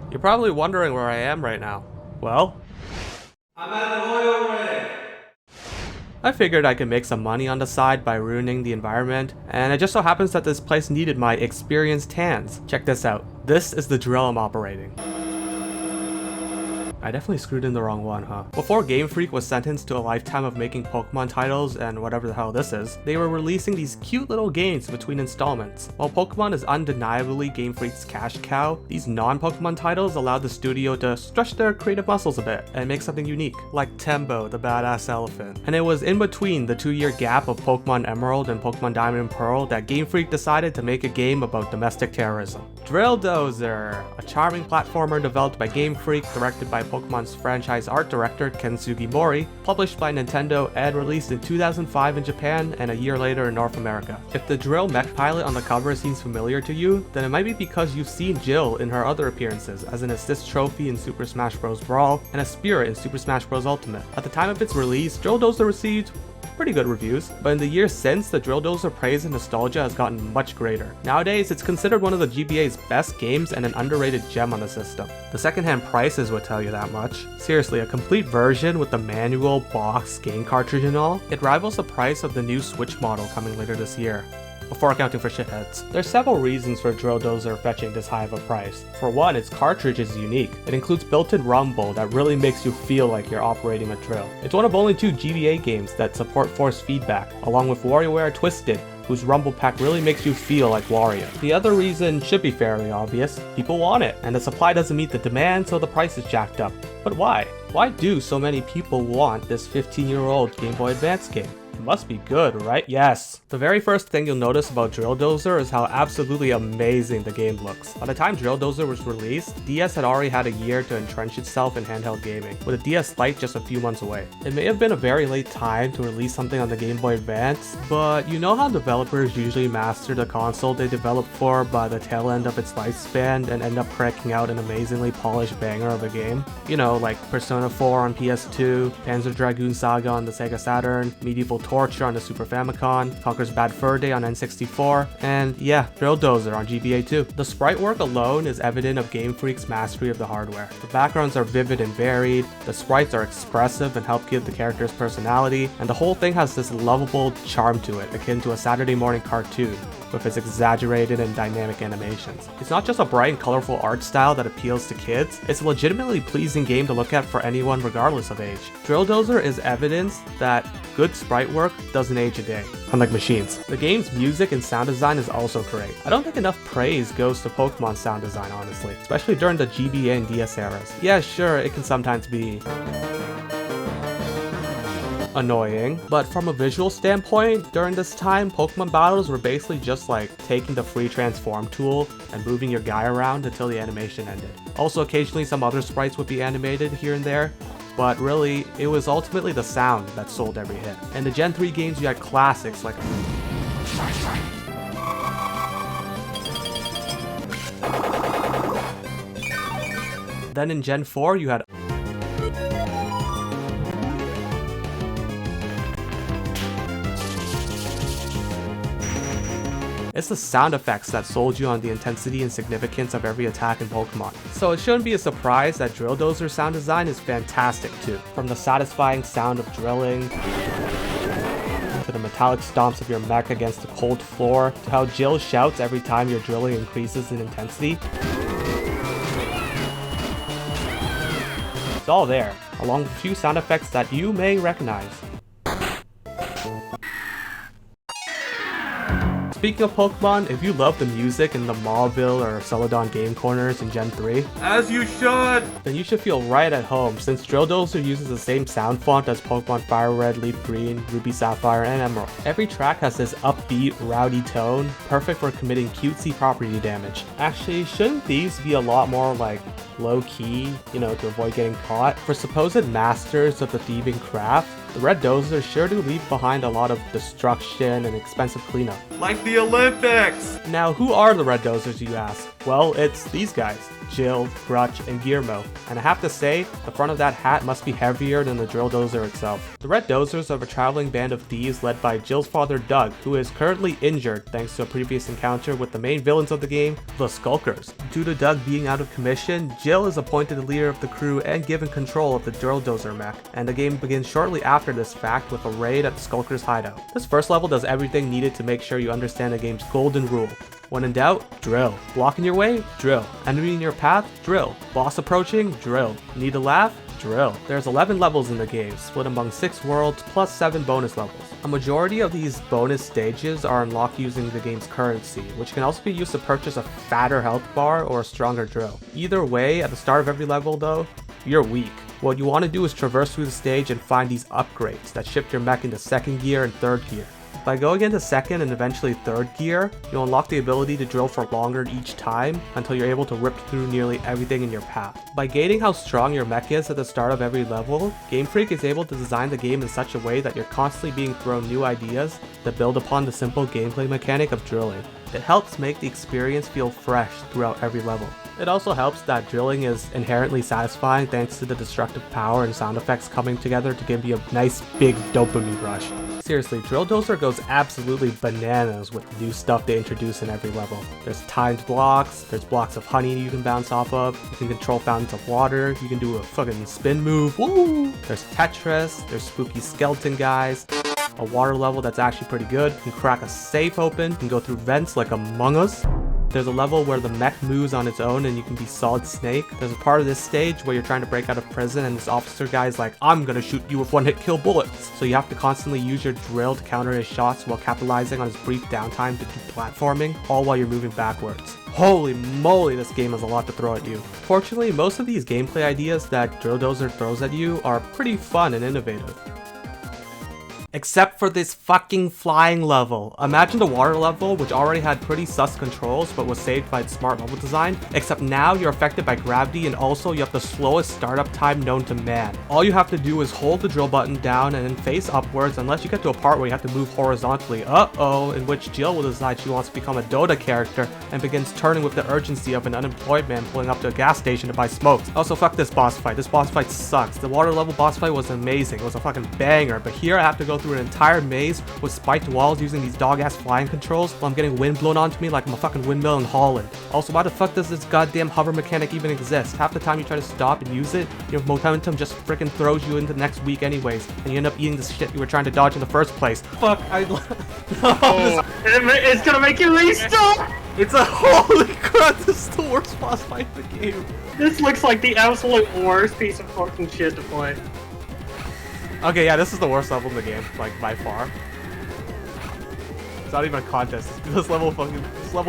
You're probably wondering where I am right now. Well, I'm at an oil rig. I figured I could make some money on the side by ruining the environment, and it just so happens that this place needed my experienced hands. Check this out. This is the drill I'm operating. I definitely screwed in the wrong one, huh? Before Game Freak was sentenced to a lifetime of making Pokemon titles and whatever the hell this is, they were releasing these cute little games between installments. While Pokemon is undeniably Game Freak's cash cow, these non-Pokemon titles allowed the studio to stretch their creative muscles a bit and make something unique, like Tembo, the badass elephant. And it was in between the 2-year gap of Pokemon Emerald and Pokemon Diamond and Pearl that Game Freak decided to make a game about domestic terrorism. Drill Dozer, a charming platformer developed by Game Freak, directed by Pokemon's franchise art director Ken Sugimori, published by Nintendo and released in 2005 in Japan and a year later in North America. If the Drill mech pilot on the cover seems familiar to you, then it might be because you've seen Jill in her other appearances as an assist trophy in Super Smash Bros. Brawl and a spirit in Super Smash Bros. Ultimate. At the time of its release, Drill Dozer received pretty good reviews, but in the years since, the Drill Dozer praise and nostalgia has gotten much greater. Nowadays, it's considered one of the GBA's best games and an underrated gem on the system. The secondhand prices would tell you that much. Seriously, a complete version with the manual, box, game cartridge and all, it rivals the price of the new Switch model coming later this year. Before accounting for shitheads. There's several reasons for Drill Dozer fetching this high of a price. For one, its cartridge is unique. It includes built-in rumble that really makes you feel like you're operating a drill. It's one of only 2 GBA games that support force feedback, along with WarioWare Twisted, whose rumble pack really makes you feel like Wario. The other reason should be fairly obvious. People want it, and the supply doesn't meet the demand, so the price is jacked up. But why? Why do so many people want this 15-year-old Game Boy Advance game? It must be good, right? Yes! The very first thing you'll notice about Drill Dozer is how absolutely amazing the game looks. By the time Drill Dozer was released, DS had already had a year to entrench itself in handheld gaming, with a DS Lite just a few months away. It may have been a very late time to release something on the Game Boy Advance, but you know how developers usually master the console they develop for by the tail end of its lifespan and end up cranking out an amazingly polished banger of a game? You know, like Persona 4 on PS2, Panzer Dragoon Saga on the Sega Saturn, Medieval Torture on the Super Famicom, Conker's Bad Fur Day on N64, and yeah, Drill Dozer on GBA 2. The sprite work alone is evident of Game Freak's mastery of the hardware. The backgrounds are vivid and varied, the sprites are expressive and help give the characters personality, and the whole thing has this lovable charm to it, akin to a Saturday morning cartoon, with its exaggerated and dynamic animations. It's not just a bright and colorful art style that appeals to kids, it's a legitimately pleasing game to look at for anyone regardless of age. Drill Dozer is evidence that good sprite work doesn't age a day, unlike machines. The game's music and sound design is also great. I don't think enough praise goes to Pokemon's sound design, honestly, especially during the GBA and DS eras. Yeah, sure, it can sometimes be annoying, but from a visual standpoint, during this time, Pokemon battles were basically just like taking the free transform tool and moving your guy around until the animation ended. Also, occasionally some other sprites would be animated here and there, but really, it was ultimately the sound that sold every hit. In the Gen 3 games, you had classics like then in Gen 4, you had It's the sound effects that sold you on the intensity and significance of every attack in Pokemon. So it shouldn't be a surprise that Drill Dozer's sound design is fantastic too. From the satisfying sound of drilling, to the metallic stomps of your mech against the cold floor, to how Jill shouts every time your drilling increases in intensity. It's all there, along with a few sound effects that you may recognize. Speaking of Pokemon, if you love the music in the Mauville or Celadon game corners in Gen 3, As you should! then you should feel right at home since Drill Dozer uses the same sound font as Pokemon Fire Red, Leaf Green, Ruby Sapphire, and Emerald. Every track has this upbeat, rowdy tone, perfect for committing cutesy property damage. Actually, shouldn't these be a lot more like low-key, to avoid getting caught? For supposed masters of the thieving craft, The red Dozer is sure to leave behind a lot of destruction and expensive cleanup. Like the Olympics! Now, who are the red Dozers, you ask? Well, it's these guys. Jill, Grutch, and Guillermo, and I have to say, the front of that hat must be heavier than the drill dozer itself. The Red Dozers are a traveling band of thieves led by Jill's father Doug, who is currently injured thanks to a previous encounter with the main villains of the game, the Skulkers. Due to Doug being out of commission, Jill is appointed the leader of the crew and given control of the drill dozer mech, and the game begins shortly after this fact with a raid at the Skulkers' hideout. This first level does everything needed to make sure you understand the game's golden rule. When in doubt, drill. Blocking your way? Drill. Enemy in your path? Drill. Boss approaching? Drill. Need to laugh? Drill. There's 11 levels in the game, split among 6 worlds plus 7 bonus levels. A majority of these bonus stages are unlocked using the game's currency, which can also be used to purchase a fatter health bar or a stronger drill. Either way, at the start of every level though, you're weak. What you want to do is traverse through the stage and find these upgrades that shift your mech into 2nd gear and 3rd gear. By going into 2nd and eventually 3rd gear, you'll unlock the ability to drill for longer each time until you're able to rip through nearly everything in your path. By gauging how strong your mech is at the start of every level, Game Freak is able to design the game in such a way that you're constantly being thrown new ideas that build upon the simple gameplay mechanic of drilling. It helps make the experience feel fresh throughout every level. It also helps that drilling is inherently satisfying thanks to the destructive power and sound effects coming together to give you a nice big dopamine rush. Seriously, Drill Dozer goes absolutely bananas with the new stuff they introduce in every level. There's timed blocks, there's blocks of honey you can bounce off of, you can control fountains of water, you can do a fucking spin move, woo! There's Tetris, there's spooky skeleton guys, a water level that's actually pretty good, you can crack a safe open, you can go through vents like Among Us. There's a level where the mech moves on its own and you can be Solid Snake. There's a part of this stage where you're trying to break out of prison and this officer guy's like, I'm gonna shoot you with one-hit kill bullets. So you have to constantly use your drill to counter his shots while capitalizing on his brief downtime to do platforming, all while you're moving backwards. Holy moly, this game has a lot to throw at you. Fortunately, most of these gameplay ideas that Drill Dozer throws at you are pretty fun and innovative. Except for this fucking flying level. Imagine the water level, which already had pretty sus controls but was saved by its smart level design, except now you're affected by gravity and also you have the slowest startup time known to man. All you have to do is hold the drill button down and then face upwards unless you get to a part where you have to move horizontally, in which Jill will decide she wants to become a Dota character and begins turning with the urgency of an unemployed man pulling up to a gas station to buy smokes. Also, fuck this boss fight. This boss fight sucks. The water level boss fight was amazing. It was a fucking banger, but here I have to go through an entire maze with spiked walls using these dog-ass flying controls while I'm getting wind blown onto me like I'm a fucking windmill in Holland. Also, why the fuck does this goddamn hover mechanic even exist? Half the time you try to stop and use it, your momentum just freaking throws you into the next week anyways, and you end up eating the shit you were trying to dodge in the first place. Fuck, It's gonna make you restart! It's a holy crap, this is the worst boss fight in the game. This looks like the absolute worst piece of fucking shit to play. Okay, yeah, this is the worst level in the game, like, by far. It's not even a contest. This level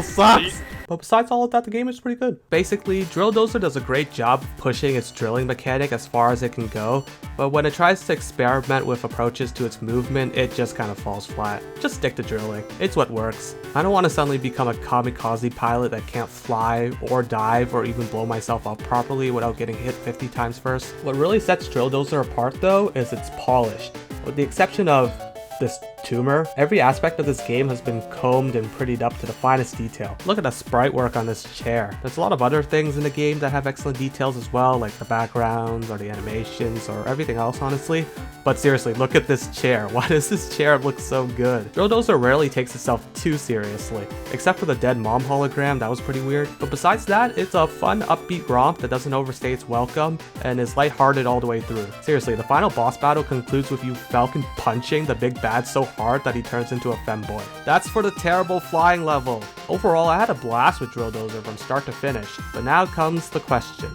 sucks! But besides all of that, the game is pretty good. Basically, Drill Dozer does a great job of pushing its drilling mechanic as far as it can go, but when it tries to experiment with approaches to its movement, it just kind of falls flat. Just stick to drilling. It's what works. I don't want to suddenly become a kamikaze pilot that can't fly, or dive, or even blow myself up properly without getting hit 50 times first. What really sets Drill Dozer apart though is its polish. With the exception of this tumor, every aspect of this game has been combed and prettied up to the finest detail. Look at the sprite work on this chair. There's a lot of other things in the game that have excellent details as well, like the backgrounds or the animations or everything else honestly. But seriously, look at this chair. Why does this chair look so good? Drill Dozer rarely takes itself too seriously, except for the dead mom hologram. That was pretty weird. But besides that, it's a fun, upbeat romp that doesn't overstay its welcome and is lighthearted all the way through. Seriously, the final boss battle concludes with you Falcon punching the big bad so hard that he turns into a femboy. That's for the terrible flying level. Overall, I had a blast with Drill Dozer from start to finish, but now comes the question.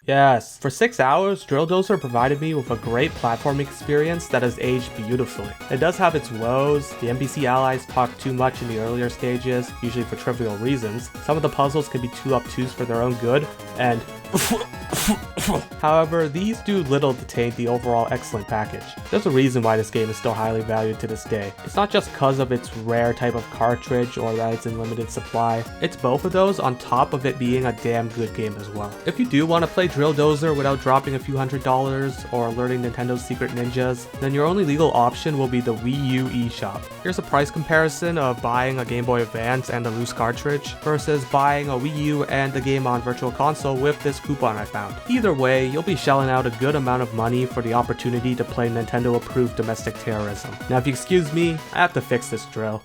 Yes, for 6 hours, Drill Dozer provided me with a great platforming experience that has aged beautifully. It does have its woes. The NPC allies talk too much in the earlier stages, usually for trivial reasons. Some of the puzzles can be too obtuse for their own good, and However, these do little to taint the overall excellent package. There's a reason why this game is still highly valued to this day. It's not just because of its rare type of cartridge or that it's in limited supply. It's both of those on top of it being a damn good game as well. If you do want to play Drill Dozer without dropping a few $100s or learning Nintendo's secret ninjas, then your only legal option will be the Wii U eShop. Here's a price comparison of buying a Game Boy Advance and a loose cartridge versus buying a Wii U and the game on Virtual Console with this coupon I found. Either way, you'll be shelling out a good amount of money for the opportunity to play Nintendo-approved domestic terrorism. Now if you excuse me, I have to fix this drill.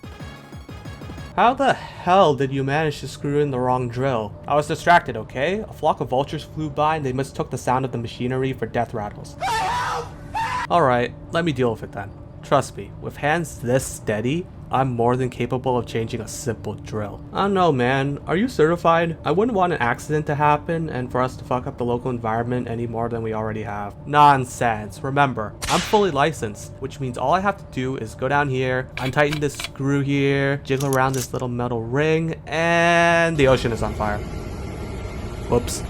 How the hell did you manage to screw in the wrong drill? I was distracted, okay? A flock of vultures flew by and they mistook the sound of the machinery for death rattles. Alright, let me deal with it then. Trust me, with hands this steady, I'm more than capable of changing a simple drill. I don't know, man. Are you certified? I wouldn't want an accident to happen and for us to fuck up the local environment any more than we already have. Nonsense. Remember, I'm fully licensed, which means all I have to do is go down here, untighten this screw here, jiggle around this little metal ring, and the ocean is on fire. Whoops.